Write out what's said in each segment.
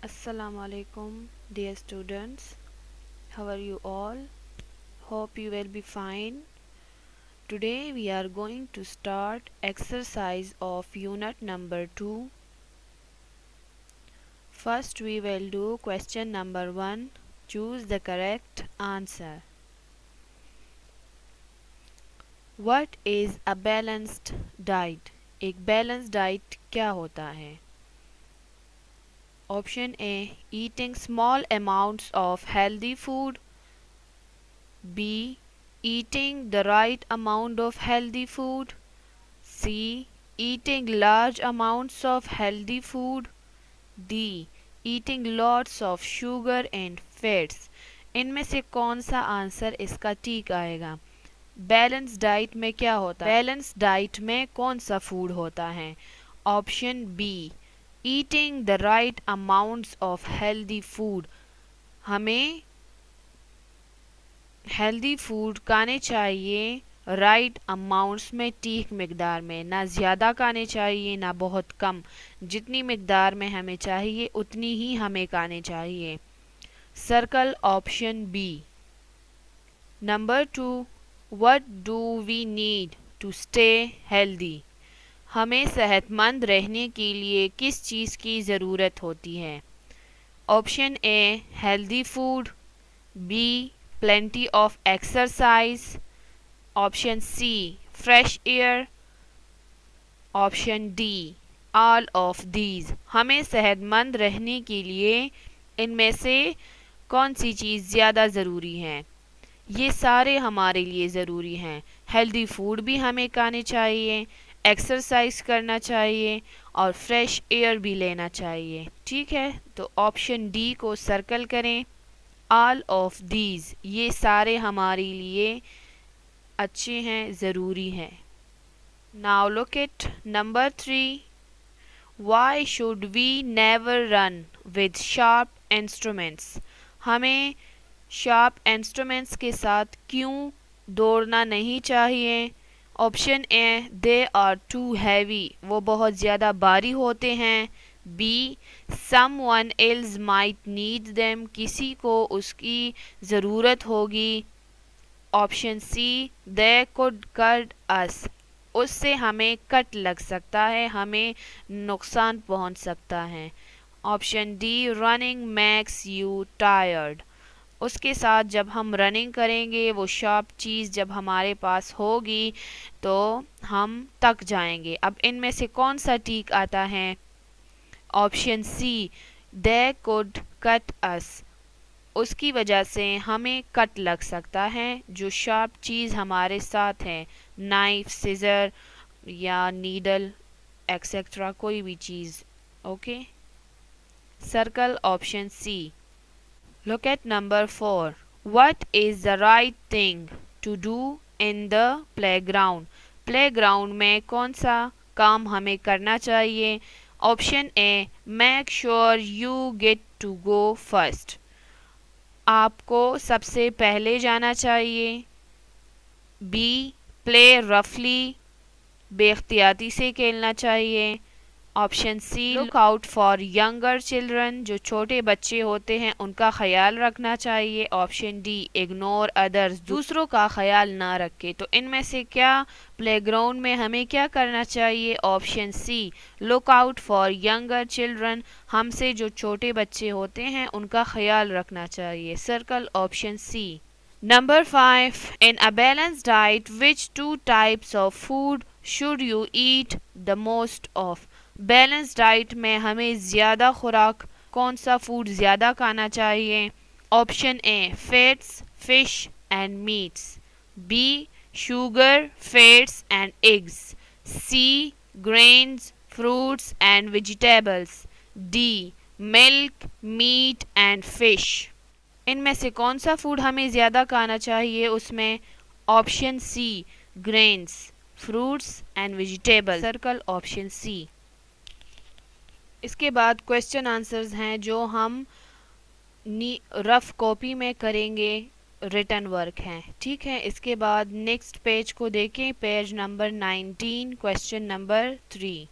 Assalamu alaikum, dear students. How are you all? Hope you will be fine. Today we are going to start exercise of unit number 2. First we will do question number 1. Choose the correct answer. What is a balanced diet? एक balanced diet क्या होता है? Option A, eating small amounts of healthy food. B, eating the right amount of healthy food. C, eating large amounts of healthy food. D, eating lots of sugar and fats. इनमें से कौन सा answer इसका ठीक आएगा? Balance diet में क्या होता है? बैलेंस डाइट में कौन सा फूड होता है? Option B, eating the right amounts of healthy food. हमें हेल्दी फूड खाने चाहिए राइट अमाउंट्स में, ठीक मिकदार में, ना ज़्यादा खाने चाहिए ना बहुत कम. जितनी मिकदार में हमें चाहिए उतनी ही हमें खाने चाहिए. Circle option B. Number 2, what do we need to stay healthy? हमें सेहतमंद रहने के लिए किस चीज़ की ज़रूरत होती है? Option A, healthy food. B, plenty of exercise. Option C, fresh air. Option D, all of these. हमें सेहतमंद रहने के लिए इनमें से कौन सी चीज़ ज़्यादा ज़रूरी है? ये सारे हमारे लिए ज़रूरी हैं. हेल्दी फूड भी हमें खाने चाहिए, एक्सरसाइज करना चाहिए और फ्रेश एयर भी लेना चाहिए. ठीक है, तो ऑप्शन डी को सर्कल करें. ऑल ऑफ दीज, ये सारे हमारे लिए अच्छे हैं, ज़रूरी हैं. Now look at number 3. Why should we never run with sharp instruments? हमें शार्प इंस्ट्रूमेंट्स के साथ क्यों दौड़ना नहीं चाहिए? Option A, they are too heavy, वो बहुत ज़्यादा भारी होते हैं. B, someone else might need them, किसी को उसकी ज़रूरत होगी. Option C, they could cut us, उससे हमें कट लग सकता है, हमें नुकसान पहुंच सकता है. Option D, running makes you tired, उसके साथ जब हम रनिंग करेंगे वो शार्प चीज़ जब हमारे पास होगी तो हम थक जाएंगे. अब इनमें से कौन सा ठीक आता है? Option C, they could cut us, उसकी वजह से हमें कट लग सकता है. जो शार्प चीज़ हमारे साथ है, नाइफ, सीजर या नीडल एक्सेट्रा, कोई भी चीज़. Okay, circle option C. Look at number 4. What is the right thing to do in the playground? Playground में कौन सा काम हमें करना चाहिए? Option A, make sure you get to go first, आपको सबसे पहले जाना चाहिए. बी, प्ले रफली, बेख्तियाती से खेलना चाहिए. Option C, look out for younger children, जो छोटे बच्चे होते हैं उनका ख्याल रखना चाहिए. ऑप्शन डी, इग्नोर अदर्स, दूसरों का ख्याल ना रखे. तो इनमें से क्या प्लेग्राउंड में हमें क्या करना चाहिए? Option C, look out for younger children, हमसे जो छोटे बच्चे होते हैं उनका ख्याल रखना चाहिए. Circle option C. Number 5. In a balanced diet which 2 types of food should you eat the most of? Balance diet में हमें ज़्यादा खुराक, कौन सा फूड ज़्यादा खाना चाहिए? Option A, fats, fish and meats. B, sugar, fats and eggs. C, grains, fruits and vegetables. D, milk, meat and fish. इनमें से कौन सा फूड हमें ज़्यादा खाना चाहिए? उसमें option C, grains, fruits and vegetable. Circle option C. इसके बाद क्वेश्चन आंसर्स हैं जो हम रफ कॉपी में करेंगे, रिटन वर्क हैं. ठीक है, इसके बाद नेक्स्ट पेज को देखें, page number 19, question number 3.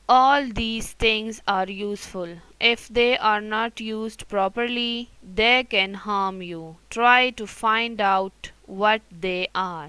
All these things are useful. If they are not used properly, they can harm you. Try to find out what they are.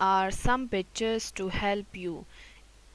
are some pictures to help you.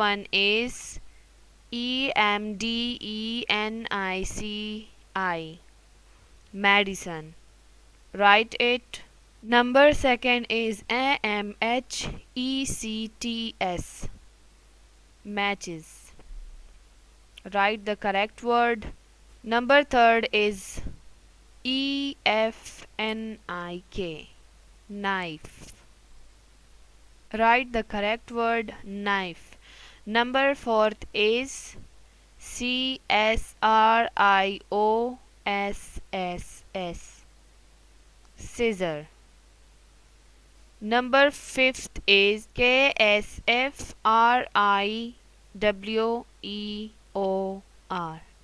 1 is EMDENICI medicine. Write it. Number 2 is AMHECTS matches. Write the correct word. Number 3 is EFNIK knife. Write the correct word, knife. Number 4 is CSRIOSSS scissor. Number 5 is KSFRIWEOR.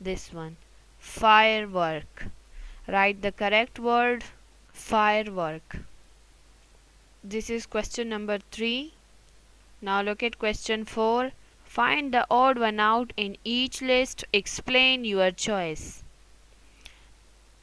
This one. Firework. Write the correct word, firework. This is question number 3. Now look at question 4. Find the odd one out in each list. Explain your choice.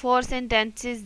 4 sentences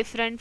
different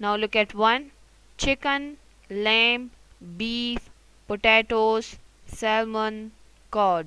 Now look at 1. Chicken, lamb, beef, potatoes, salmon, cod.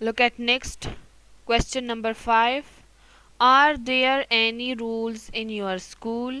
Look at next question number 5. Are there any rules in your school?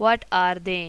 What are they?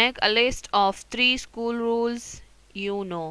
Make a list of 3 school rules you know.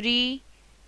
3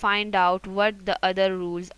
Find out what the other rules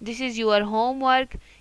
This is your homework.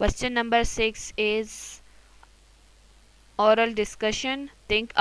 Question number 6 is oral discussion. Think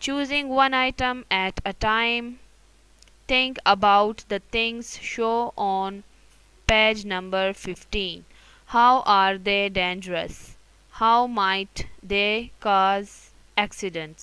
Choosing one item at a time. Think about the things shown on page number 15. How are they dangerous? How might they cause accidents?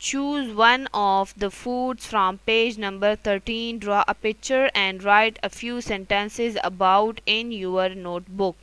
choose one of the foods from page number 13. Draw a picture and write a few sentences about in your notebook.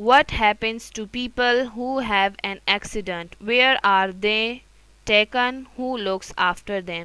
what happens to people who have an accident, where are they taken, who looks after them،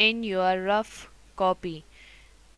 in your rough copy۔